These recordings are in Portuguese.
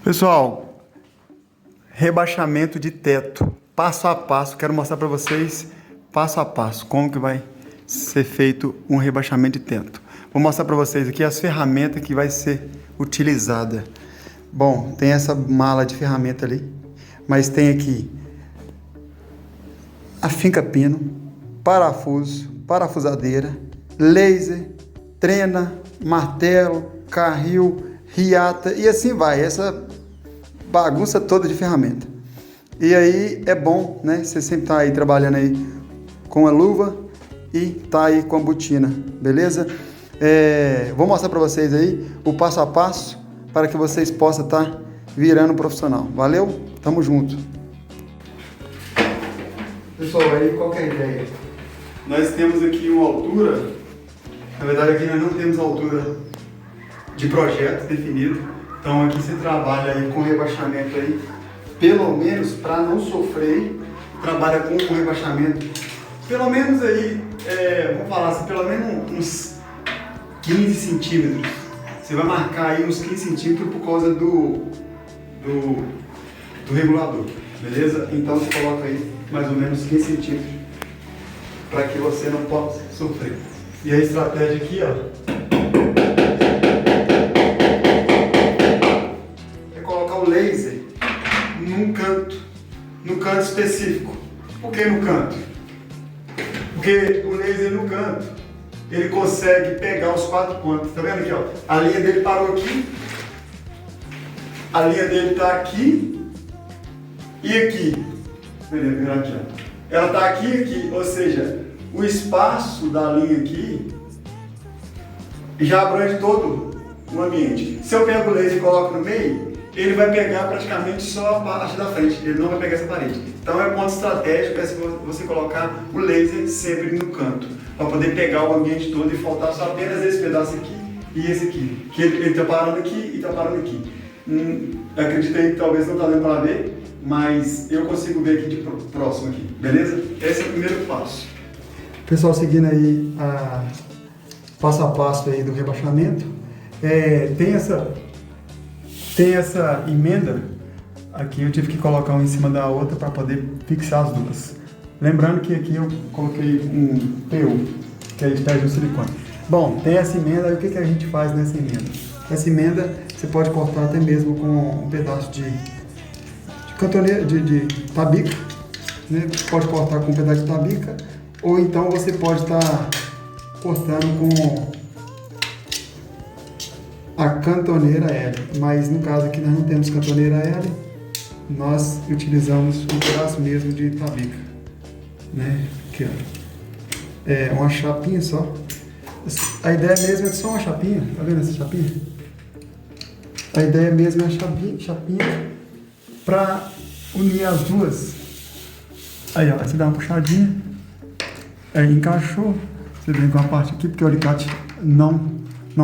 Pessoal, rebaixamento de teto, passo a passo, quero mostrar para vocês passo a passo como que vai ser feito um rebaixamento de teto. Vou mostrar para vocês aqui as ferramentas que vai ser utilizada. Bom, tem essa mala de ferramenta ali, mas tem aqui a finca pino, parafuso, parafusadeira, laser, trena, martelo, carril, riata e assim vai, essa bagunça toda de ferramenta. E aí é bom, né? Você sempre tá aí trabalhando aí com a luva e tá aí com a botina, beleza? Vou mostrar para vocês aí o passo a passo para que vocês possam estar virando profissional. Valeu? Tamo junto. Pessoal, aí qual que é a ideia? Nós temos aqui uma altura, na verdade aqui nós não temos altura de projeto definido. Então aqui você trabalha aí com rebaixamento aí, pelo menos para não sofrer, trabalha com um rebaixamento, pelo menos aí, vamos falar assim, pelo menos uns 15 centímetros. Você vai marcar aí uns 15 centímetros por causa do regulador, beleza? Então você coloca aí mais ou menos 15 centímetros para que você não possa sofrer. E a estratégia aqui, ó, laser no canto específico. Por que no canto? Porque o laser no canto, ele consegue pegar os 4 pontos. Tá vendo aqui, ó? A linha dele parou aqui, a linha dele tá aqui e aqui. Aqui, ó. Ela tá aqui e aqui, ou seja, o espaço da linha aqui já abrange todo o ambiente. Se eu pego o laser e coloco no meio, ele vai pegar praticamente só a parte da frente, ele não vai pegar essa parede. Então é um ponto estratégico você colocar o laser sempre no canto, para poder pegar o ambiente todo e faltar só apenas esse pedaço aqui e esse aqui. Que ele está parando aqui e está parando aqui. Acredito aí que talvez não está dando para ver, mas eu consigo ver aqui de próximo aqui, beleza? Esse é o primeiro passo. Pessoal, seguindo aí passo a passo aí do rebaixamento, tem essa emenda aqui, eu tive que colocar uma em cima da outra para poder fixar as duas. Lembrando que aqui eu coloquei um PU, que a gente pede um silicone. Bom, tem essa emenda, aí o que a gente faz nessa emenda? Essa emenda você pode cortar até mesmo com um pedaço de cantoneira, de tabica, né? Você pode cortar com um pedaço de tabica, ou então você pode estar cortando com a cantoneira L, mas no caso aqui nós não temos cantoneira L, nós utilizamos um pedaço mesmo de tabica, né? Aqui, ó. É uma chapinha só. A ideia mesmo é só uma chapinha, tá vendo essa chapinha? A ideia mesmo é a chapinha para unir as duas. Aí, ó, você dá uma puxadinha, aí encaixou, você vem com a parte aqui, porque o alicate não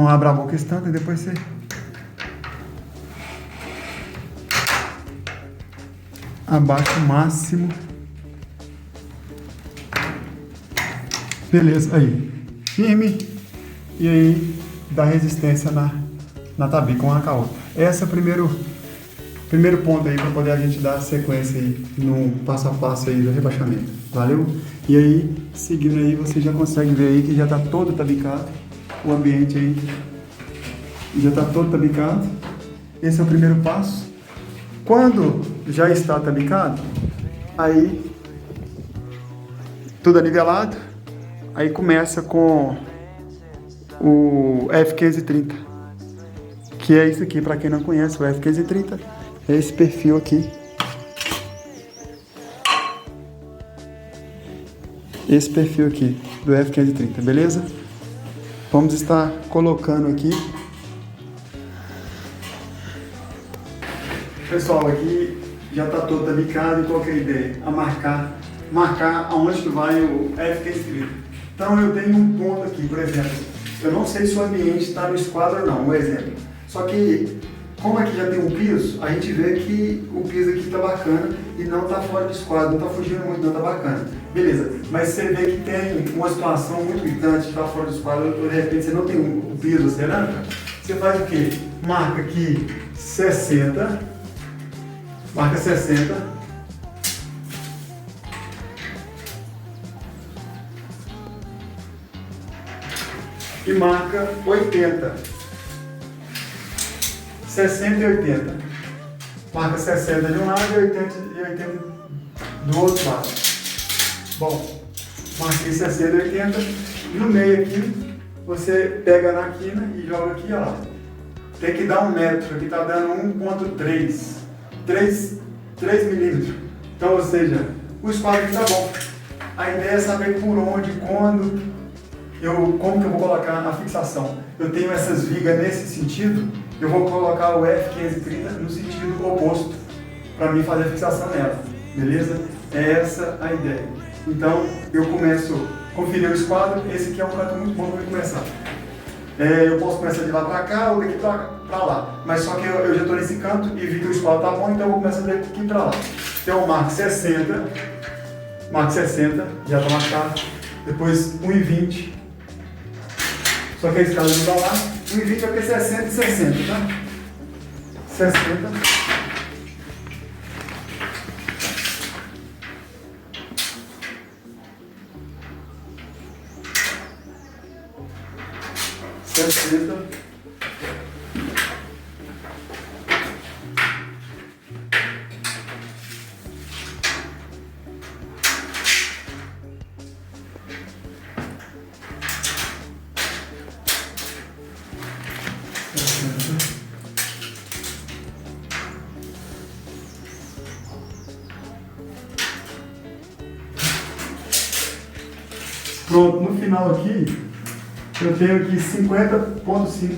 abre a boca tanto, e depois você abaixa o máximo. Beleza, aí, firme, e aí dá resistência na tabica, uma com a outra. Esse é o primeiro ponto aí para poder a gente dar sequência aí no passo a passo aí do rebaixamento. Valeu? E aí, seguindo aí, você já consegue ver aí que já está todo tabicado. O ambiente aí já está todo tabicado. Esse é o primeiro passo. Quando já está tabicado, aí tudo nivelado, aí começa com o F530, que é isso aqui. Para quem não conhece, o F530 é esse perfil aqui. Esse perfil aqui do F530, beleza? Vamos estar colocando aqui. Pessoal, aqui já está todo tabicado, e qual que é a ideia? A marcar aonde que vai o F530. Então eu tenho um ponto aqui, por exemplo, eu não sei se o ambiente está no esquadro ou não, um exemplo. Só que, como aqui já tem um piso, a gente vê que o piso aqui está bacana e não está fora do esquadro, não está fugindo muito, não está bacana. Beleza, mas você vê que tem uma situação muito gritante, está fora do esquadro, de repente você não tem um piso cerâmica, você faz o quê? Marca aqui 60, marca 60, e marca 80, 60 e 80, marca 60 de um lado e 80 do outro lado. Bom, marquei 60 e 80, no meio aqui, você pega na quina e joga aqui, ó. Tem que dar 1 metro, aqui está dando 1,3, 3 milímetros. Então, ou seja, o esquadro aqui está bom. A ideia é saber por onde, quando, como que eu vou colocar a fixação. Eu tenho essas vigas nesse sentido, eu vou colocar o F530 no sentido oposto, para mim fazer a fixação nela, beleza? É essa a ideia. Então, eu começo a conferir o esquadro, esse aqui é um canto muito bom para eu começar. Eu posso começar de lá para cá ou daqui para lá, mas só que eu já estou nesse canto e vi que o esquadro está bom, então eu vou começar daqui para lá. Então eu marco 60, já está marcado, depois 1,20, só que a escala não está lá, 1,20 vai ter 60 e 60, tá? 60. Pronto, no final aqui, eu tenho aqui 50,5,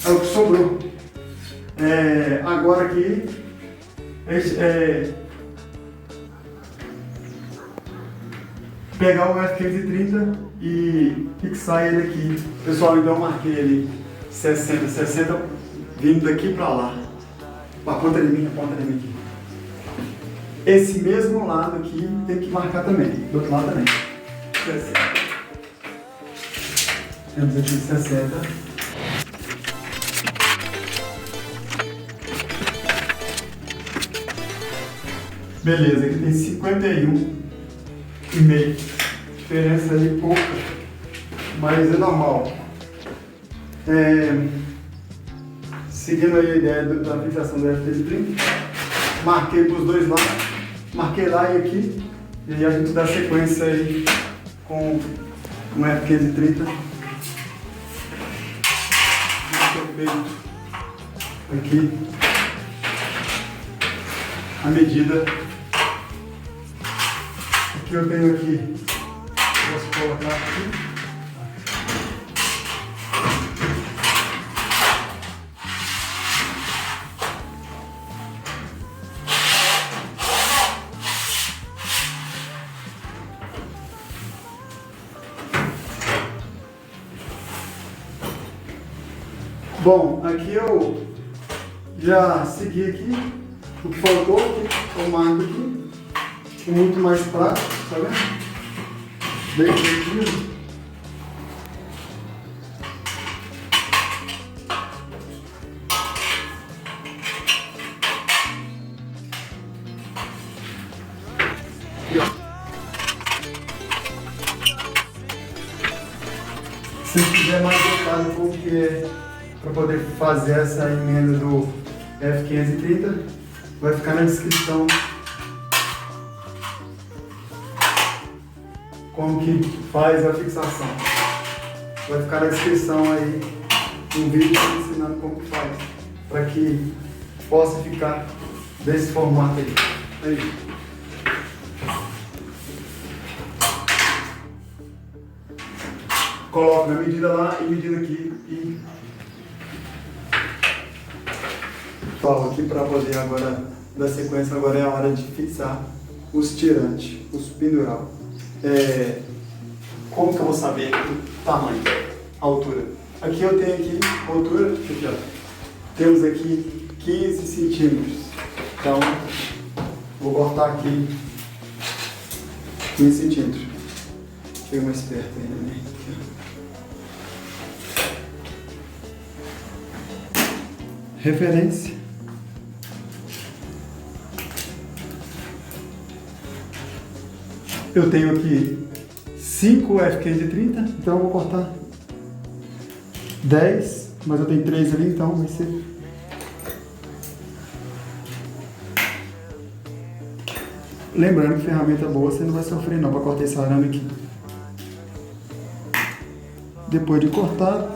é o que sobrou. Agora aqui, pegar o F530 e fixar ele aqui. Pessoal, então eu marquei ele 60, vindo daqui para lá. A ponta de mim aqui. Esse mesmo lado aqui tem que marcar também, do outro lado também. 60. Temos aqui 60. Beleza, aqui tem 51,5. Diferença aí pouca, mas é normal. Seguindo aí a ideia da fixação do F330, marquei para os dois lados, marquei lá e aqui, e aí a gente dá sequência aí com o F530. Aqui a medida. Aqui eu tenho aqui, posso colocar aqui. Bom, aqui eu já segui aqui o que faltou, eu marco aqui, muito mais prático, tá vendo? Bem direitinho. Se quiser mais detalhe um pouco que é para poder fazer essa emenda do F530, vai ficar na descrição como que faz a fixação. Vai ficar na descrição aí um vídeo ensinando como que faz, para que possa ficar desse formato aí. Coloco na medida lá e medida aqui e falo aqui para poder agora dar sequência. Agora é a hora de fixar os tirantes, os pendural. Como que eu vou saber o tamanho, a altura? Aqui eu tenho aqui a altura, aqui, ó, temos aqui 15 centímetros. Então vou cortar aqui 15 centímetros. Chega mais perto ainda, né? Referência Eu tenho aqui 5 FK de 30, então eu vou cortar 10, mas eu tenho 3 ali, então vai ser... Lembrando que ferramenta boa você não vai sofrer não para cortar esse arame aqui. Depois de cortado,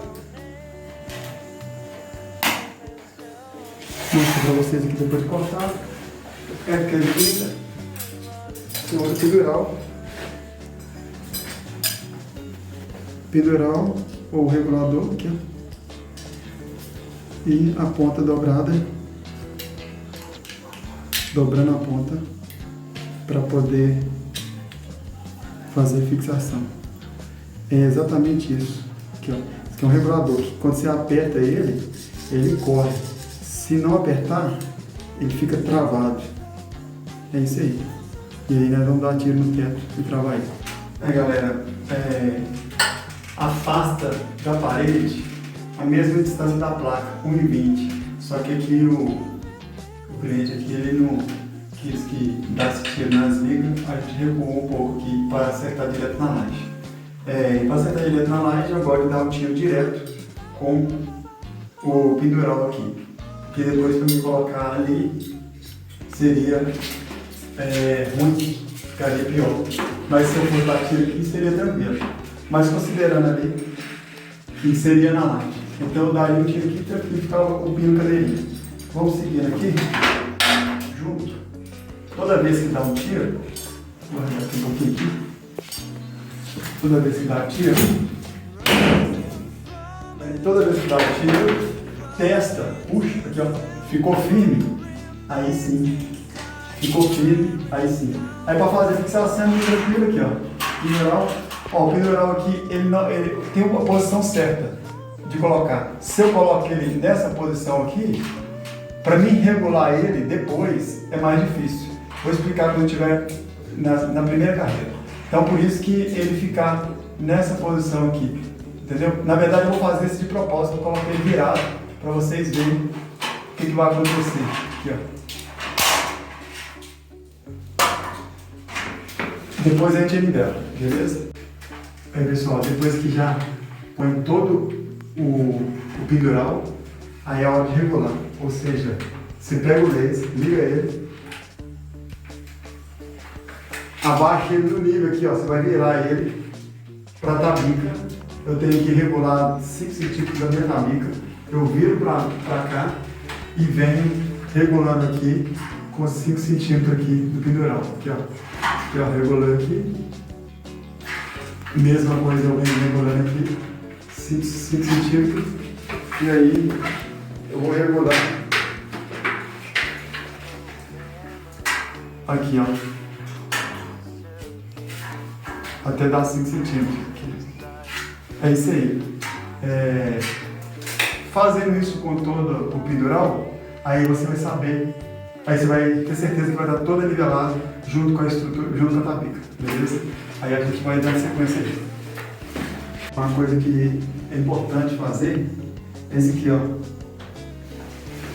mostro para vocês aqui depois de cortado. FK de 30, segunda pendural ou regulador aqui, ó. E a ponta dobrada, dobrando a ponta para poder fazer fixação. É exatamente isso. Aqui, ó. Esse aqui é um regulador que quando você aperta ele, ele corre. Se não apertar, ele fica travado. É isso aí. E aí nós vamos dar tiro no teto e travar ele. Aí galera, afasta da parede a mesma distância da placa, 1,20. Só que aqui o cliente aqui, ele não quis que desse tiro nas vigas, a gente recuou um pouco aqui para acertar direto na laje. Para acertar direto na laje, eu gosto de dar um tiro direto com o pendural aqui. Porque depois para me colocar ali seria ruim, ficaria pior. Mas se eu for dar tiro aqui, seria tranquilo. Mas considerando ali que seria na laje. Então eu daria um tiro aqui e ficava o pino cadeirinha. Vamos seguindo aqui, junto. Toda vez que dá um tiro, vou arrancar aqui um pouquinho aqui. Toda vez que dá um tiro, testa, puxa, aqui ó, ficou firme, aí sim. Ficou firme, aí sim. Aí para fazer fixação é muito tranquilo aqui ó. Pendural, ó, o pendural aqui, ele tem uma posição certa de colocar. Se eu coloco ele nessa posição aqui, para mim regular ele depois é mais difícil. Vou explicar quando estiver na primeira carreira. Então por isso que ele ficar nessa posição aqui, entendeu? Na verdade eu vou fazer isso de propósito, vou colocar ele virado para vocês verem o que vai acontecer. Aqui, ó. Depois a gente nivela, beleza? Aí pessoal, depois que já põe todo o pendural, aí é a hora de regular. Ou seja, você pega o laser, liga ele, abaixa ele no nível aqui, ó, você vai virar ele para a tabica. Eu tenho que regular 5 centímetros da minha tabica. Eu viro para cá e venho regulando aqui com 5 centímetros aqui do pendural. Aqui, ó. Aqui, ó, regulando aqui. Mesma coisa eu venho regulando aqui. 5 centímetros. E aí eu vou regular aqui, ó. Até dar 5 centímetros. É isso aí. Fazendo isso com todo o pendural, aí você vai saber, aí você vai ter certeza que vai dar toda nivelada junto com a estrutura, junto com a tabica, beleza? Aí a gente vai dar sequência aí. Uma coisa que é importante fazer é esse aqui, ó.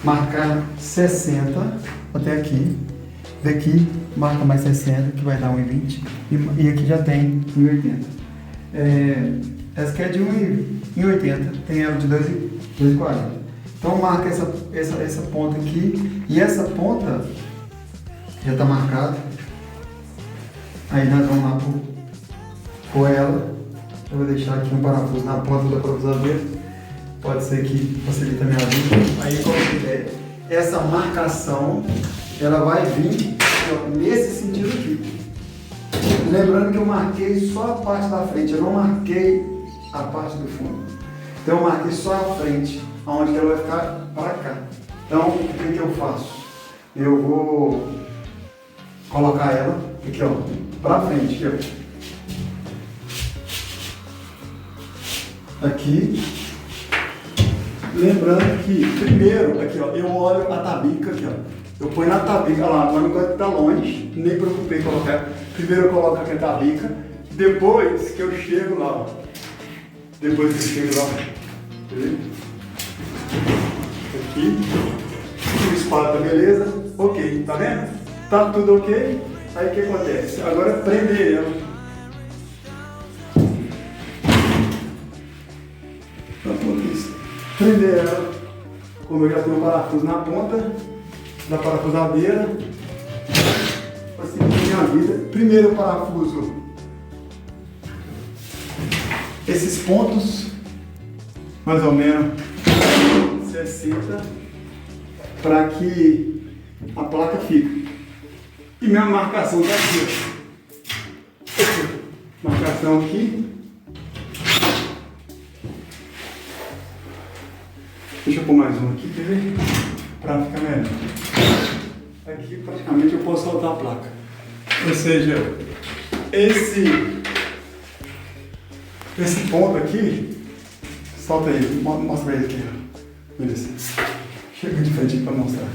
Marcar 60 até aqui. Daqui marca mais 60, que vai dar 1,20. E aqui já tem 1,80. Essa aqui é de 1,80, tem ela de 2,40. Então marca essa ponta aqui. E essa ponta já está marcada. Aí nós vamos lá por ela. Eu vou deixar aqui um parafuso na ponta da parafusadeira. Pode ser que facilite a minha vida. Aí como essa marcação, ela vai vir ó, nesse sentido aqui. Lembrando que eu marquei só a parte da frente, eu não marquei a parte do fundo. Então eu marquei só a frente, onde ela vai ficar para cá. Então o que eu faço? Eu vou colocar ela aqui, ó, para frente, aqui, ó. Aqui. Lembrando que primeiro, aqui, ó, eu olho a tabica aqui, ó. Eu ponho na tabica lá, mas não gosto de estar longe, nem preocupei em colocar. Primeiro eu coloco aqui a tabica, depois que eu chego lá, ó. Depois que eu chego lá, beleza? Aqui, o espaço tá beleza, ok, tá vendo? Tá tudo ok, Aí o que acontece? Agora prender ela. Prender ela. Como eu já tenho um parafuso na ponta da parafusadeira, facilita minha vida. Primeiro eu parafuso esses pontos, mais ou menos 60, para que a placa fique. E minha marcação está aqui. Marcação aqui. Deixa eu pôr mais um aqui, quer ver? Para ficar melhor. Aqui praticamente eu posso soltar a placa. Ou seja, esse ponto aqui, solta aí, mostra ele aqui. Beleza. Chega de frente para mostrar.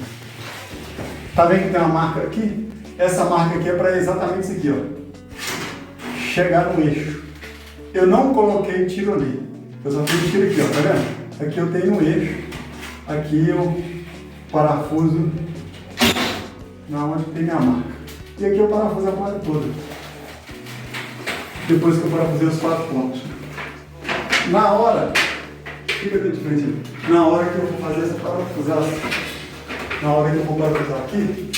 Tá vendo que tem uma marca aqui? Essa marca aqui é para exatamente isso aqui, ó. Chegar no eixo. Eu não coloquei tiro ali. Eu só fiz tiro aqui, ó, tá vendo? Aqui eu tenho um eixo, aqui eu parafuso na onde tem minha marca. E aqui eu parafuso a placa toda. Depois que eu parafusei os 4 pontos. Na hora, fica de frente ali. Na hora que eu vou fazer essa parafusação, na hora que eu vou parafusar aqui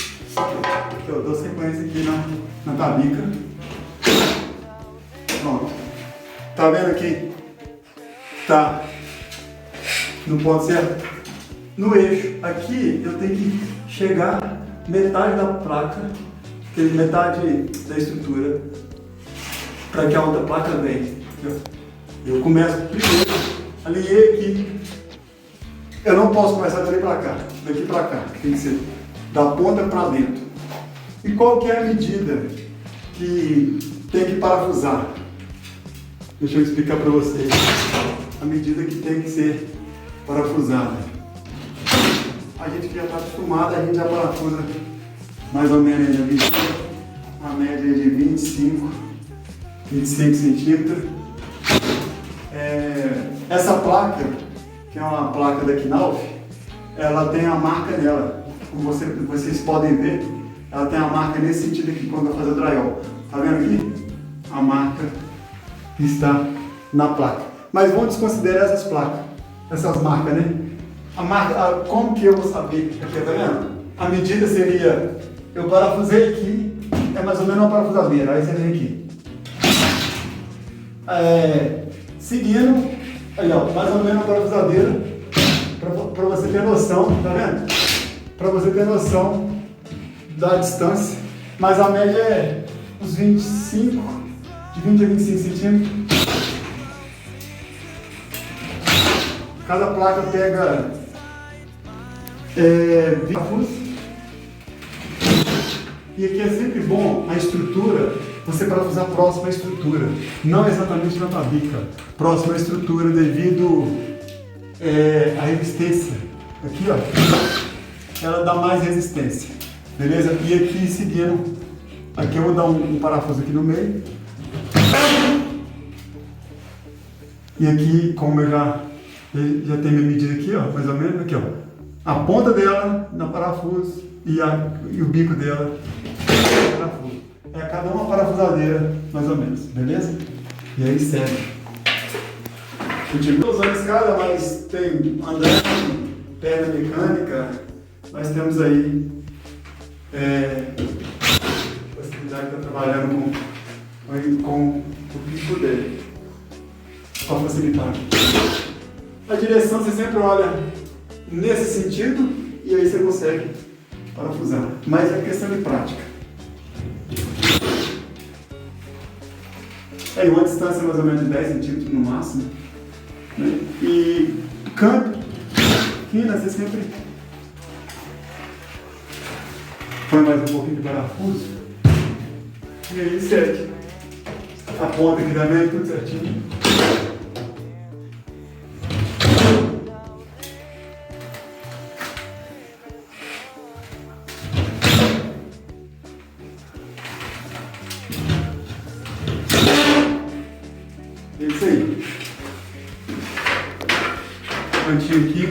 eu dou sequência aqui na tabica. Pronto. Tá vendo aqui? Tá. No ponto certo, no eixo. Aqui eu tenho que chegar metade da placa, metade da estrutura, para que a outra placa venha. Eu começo primeiro, alinhei aqui. Eu não posso começar daqui para cá, daqui para cá, tem que ser da ponta para dentro. E qual que é a medida que tem que parafusar? Deixa eu explicar para vocês. A medida que tem que ser parafusada. A gente já está acostumado, a gente já parafusa mais ou menos a medida, a média de 25 centímetros. Essa placa, que é uma placa da Knauf, ela tem a marca nela. Como vocês podem ver, ela tem a marca nesse sentido aqui, quando eu fazer o drywall. Tá vendo aqui? A marca que está na placa. Mas vamos desconsiderar essas placas. Essas marcas, né? A marca, como que eu vou saber? Aqui, tá vendo? A medida seria, eu parafusei aqui, é mais ou menos uma parafusadeira, aí você vem aqui. Seguindo, aí ó, mais ou menos uma parafusadeira, para você ter noção, tá vendo? Para você ter noção da distância, mas a média é uns 25, de 20 a 25 centímetros. Cada placa pega 20 parafusos. E aqui é sempre bom a estrutura, você parafusar próximo à estrutura, não exatamente na tabica, próximo à estrutura devido à resistência. Aqui ó, ela dá mais resistência, beleza? E aqui seguindo, aqui eu vou dar um parafuso aqui no meio. E aqui, como eu já tem minha medida aqui, ó, mais ou menos, aqui ó, a ponta dela na parafuso e o bico dela no parafuso. É cada uma parafusadeira, mais ou menos, beleza? E aí segue. Continua usando escada, mas tem andando, perna mecânica, nós temos aí possibilidade de estar trabalhando com o bico dele, para facilitar. A direção você sempre olha nesse sentido e aí você consegue parafusar. Mas é questão de prática. Aí uma distância mais ou menos de 10 centímetros no máximo. Né? E canto, quina, você sempre põe mais um pouquinho de parafuso. E aí segue. A ponta aqui também, tudo certinho. É isso aí. Cantinho aqui.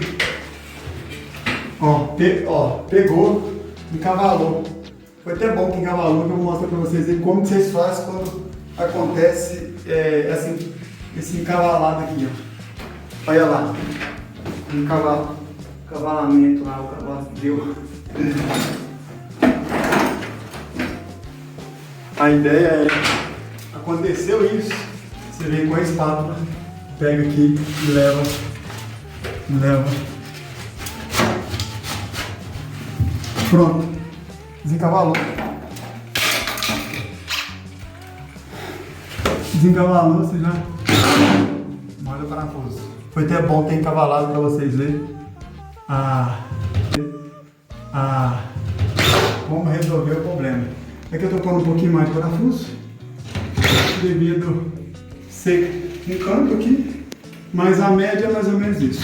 Ó, pegou, encavalou. Foi até bom que encavalou, que eu vou mostrar para vocês aí como que vocês fazem quando acontece esse encavalado aqui, ó. Olha lá, cavalamento lá, o cavalo que deu. A ideia é, aconteceu isso, você vem com a espátula, pega aqui e leva. Pronto, desencavalou. Desencavalou, você já molha o parafuso. Foi até bom ter encavalado para vocês verem como resolver o problema. Aqui eu estou pondo um pouquinho mais de parafuso, devido ser um canto aqui, mas a média é mais ou menos isso.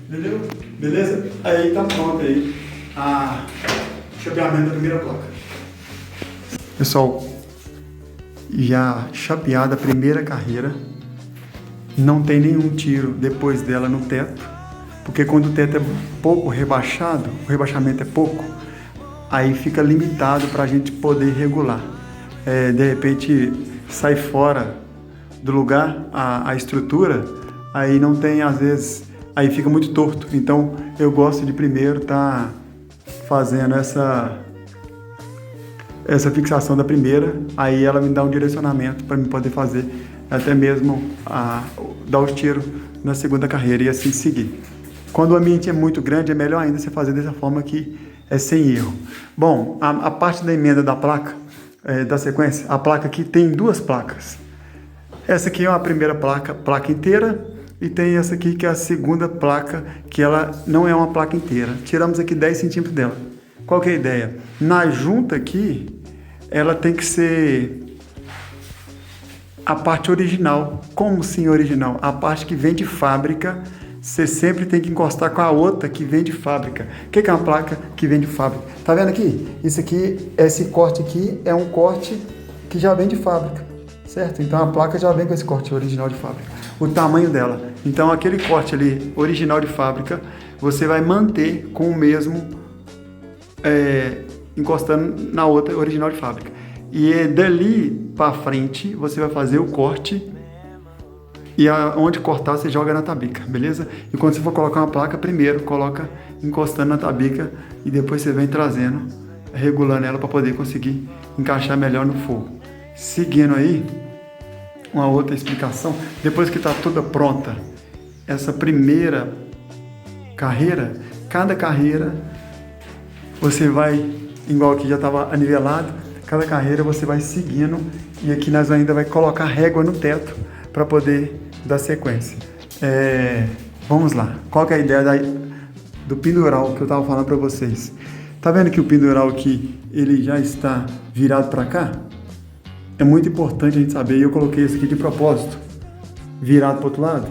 Entendeu? Beleza? Aí tá pronto aí o chapeamento da primeira placa. Pessoal, já chapeada a primeira carreira, não tem nenhum tiro depois dela no teto, porque quando o teto é pouco rebaixado, o rebaixamento é pouco, aí fica limitado para a gente poder regular. De repente sai fora do lugar a estrutura, aí não tem, às vezes, aí fica muito torto. Então eu gosto de primeiro estar fazendo essa fixação da primeira, aí ela me dá um direcionamento para me poder fazer até mesmo dar os tiros na segunda carreira e assim seguir. Quando o ambiente é muito grande, é melhor ainda você fazer dessa forma que é sem erro. Bom, a parte da emenda da placa, da sequência, a placa aqui tem duas placas. Essa aqui é a primeira placa inteira, e tem essa aqui que é a segunda placa, que ela não é uma placa inteira. Tiramos aqui 10 centímetros dela. Qual que é a ideia? Na junta aqui, ela tem que ser a parte original. Como sim original? A parte que vem de fábrica, você sempre tem que encostar com a outra que vem de fábrica. O que é uma placa que vem de fábrica? Tá vendo aqui? Isso aqui, esse corte aqui é um corte que já vem de fábrica, certo? Então a placa já vem com esse corte original de fábrica. O tamanho dela. Então aquele corte ali, original de fábrica, você vai manter com o mesmo, encostando na outra original de fábrica. E dali para frente, você vai fazer o corte, e onde cortar você joga na tabica, beleza? E quando você for colocar uma placa, primeiro coloca encostando na tabica, e depois você vem trazendo, regulando ela para poder conseguir encaixar melhor no fogo. Seguindo aí, uma outra explicação, depois que está toda pronta, essa primeira carreira, cada carreira você vai, igual aqui já estava anivelado, cada carreira você vai seguindo, e aqui nós ainda vai colocar régua no teto para poder dar sequência. Vamos lá, qual que é a ideia do pendural que eu estava falando para vocês? Tá vendo que o pendural aqui, ele já está virado para cá? É muito importante a gente saber, e eu coloquei esse aqui de propósito, virado para o outro lado.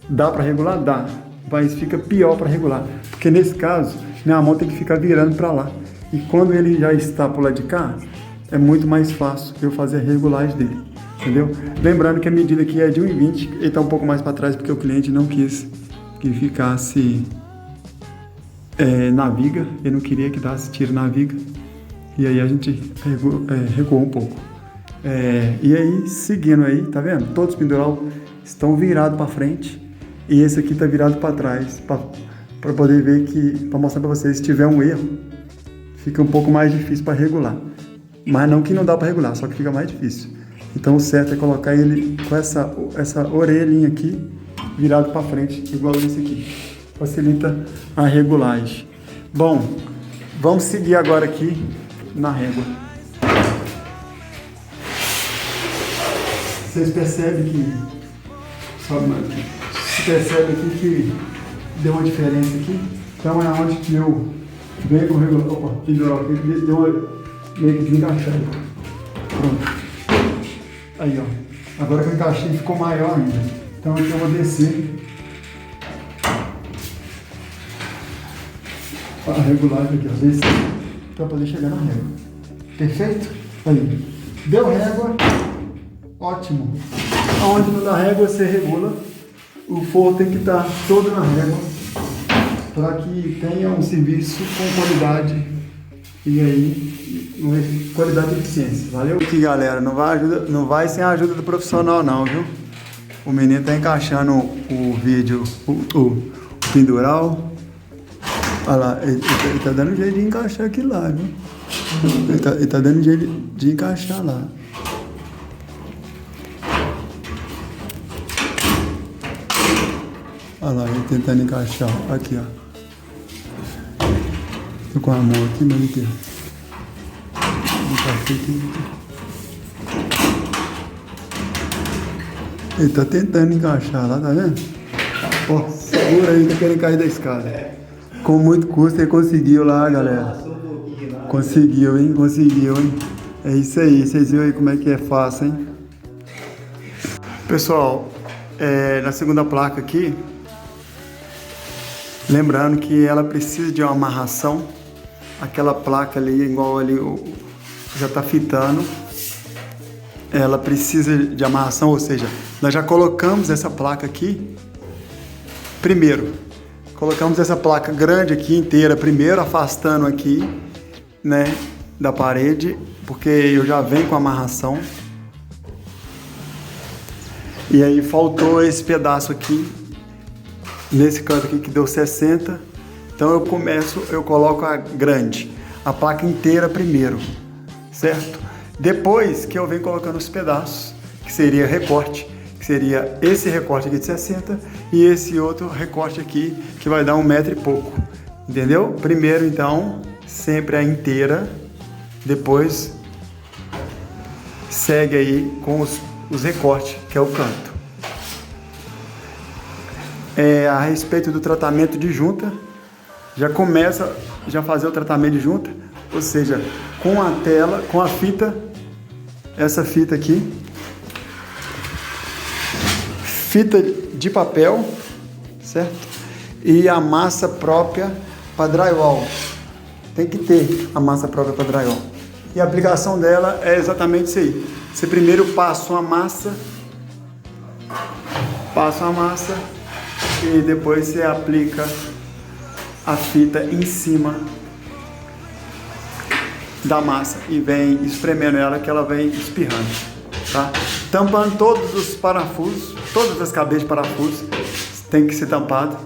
Dá para regular? Dá, mas fica pior para regular, porque nesse caso, minha mão tem que ficar virando para lá. E quando ele já está para o lado de cá, é muito mais fácil eu fazer a regulagem dele, entendeu? Lembrando que a medida aqui é de 1,20, ele está um pouco mais para trás porque o cliente não quis que ficasse na viga, ele não queria que desse tiro na viga, e aí a gente recuou um pouco. E aí, seguindo aí, tá vendo? Todos os pendural estão virados para frente, e esse aqui está virado para trás, para poder ver que, para mostrar para vocês, se tiver um erro, fica um pouco mais difícil para regular. Mas não que não dá para regular, só que fica mais difícil. Então o certo é colocar ele com essa orelhinha aqui, virado para frente, igual esse aqui. Facilita a regulagem. Bom, vamos seguir agora aqui na régua. Vocês percebem que... Você percebe aqui que deu uma diferença aqui? Então é onde que eu venho com o regulador. Opa, pendural aqui, deu uma meio que desencaixado. Pronto. Aí, ó. Agora que eu encaixei, ficou maior ainda. Então aqui eu vou descer a regulagem aqui, ó. Descer para poder chegar na régua. Perfeito? Aí. Deu régua. Ótimo. Aonde não dá régua, você regula. O forro tem que estar todo na régua para que tenha um serviço com qualidade E aí, qualidade e eficiência. Valeu? Aqui, galera, não vai sem a ajuda do profissional não, viu? O menino tá encaixando o vídeo, o pendural. Olha lá, ele tá dando jeito de encaixar aqui lá, viu? Ele tá dando jeito de encaixar lá. Olha lá, ele tentando encaixar. Aqui, ó. Tô com a mão aqui, mas aqui. Encaixei aqui. Ele tá tentando encaixar lá, tá vendo? Ó, segura aí, tá querendo cair da escada. Com muito custo ele conseguiu lá, galera. Conseguiu, hein? Conseguiu, hein? É isso aí, vocês viram aí como é que é fácil, hein? Pessoal, na segunda placa aqui, lembrando que ela precisa de uma amarração. Aquela placa ali, igual ali, já tá fitando. Ela precisa de amarração, ou seja, nós já colocamos essa placa aqui primeiro. Colocamos essa placa grande aqui inteira primeiro, afastando aqui, né, da parede, porque eu já venho com a amarração. E aí faltou esse pedaço aqui, nesse canto aqui que deu 60. Então eu coloco a grande, a placa inteira primeiro, certo? Depois que eu venho colocando os pedaços, que seria recorte, que seria esse recorte aqui de 60 e esse outro recorte aqui, que vai dar 1 metro e pouco, entendeu? Primeiro, então, sempre a inteira, depois segue aí com os recortes, que é o canto. A respeito do tratamento de junta, já começa a fazer o tratamento de junta, ou seja, com a tela, com a fita, essa fita aqui, fita de papel, certo? E a massa própria para drywall. Tem que ter a massa própria para drywall. E a aplicação dela é exatamente isso aí. Você primeiro passa uma massa e depois você aplica a fita em cima da massa e vem espremendo ela, que ela vem espirrando, tá? Tampando todos os parafusos, todas as cabeças de parafusos tem que ser tampado,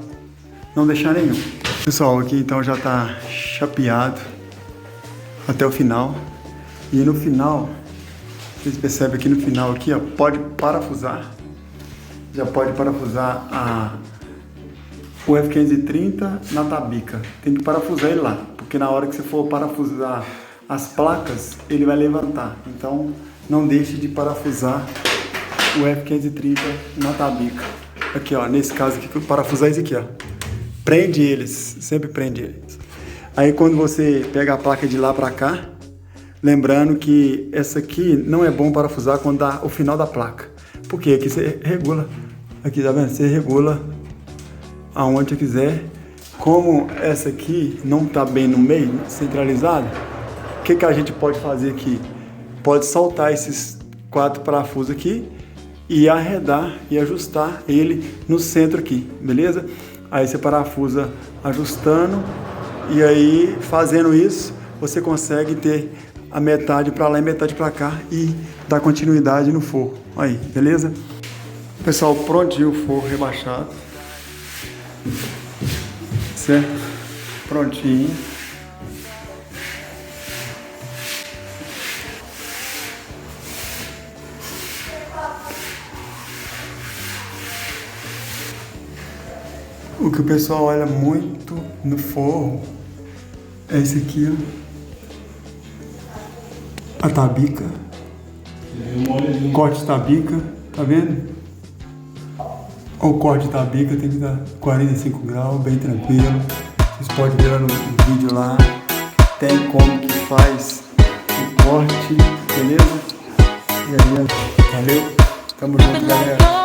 não deixar nenhum. Pessoal, aqui então já tá chapeado até o final. E no final, vocês percebem aqui no final aqui, ó, pode parafusar. Já pode parafusar o F530 na tabica. Tem que parafusar ele lá, porque na hora que você for parafusar as placas, ele vai levantar. Então, não deixe de parafusar o F530 na tabica. Aqui, ó, nesse caso aqui, parafusar esse aqui, ó. Prende eles, sempre prende eles. Aí, quando você pega a placa de lá pra cá, lembrando que essa aqui não é bom parafusar quando dá o final da placa. Porque aqui você regula, aqui, tá vendo? Você regula aonde você quiser. Como essa aqui não tá bem no meio, centralizada, o que a gente pode fazer aqui? Pode soltar esses 4 parafusos aqui e arredar e ajustar ele no centro aqui, beleza? Aí você parafusa ajustando e aí fazendo isso você consegue ter a metade para lá e metade para cá e dar continuidade no forro. Aí, beleza? Pessoal, prontinho o forro rebaixado, certo? Prontinho. O que o pessoal olha muito no forro é esse aqui, ó. A tabica. Corte de tabica, tá vendo? O corte de tabica tem que dar 45 graus, bem tranquilo. Vocês podem ver no vídeo lá. Tem como que faz o corte, beleza? E aí, valeu. Tamo junto, galera.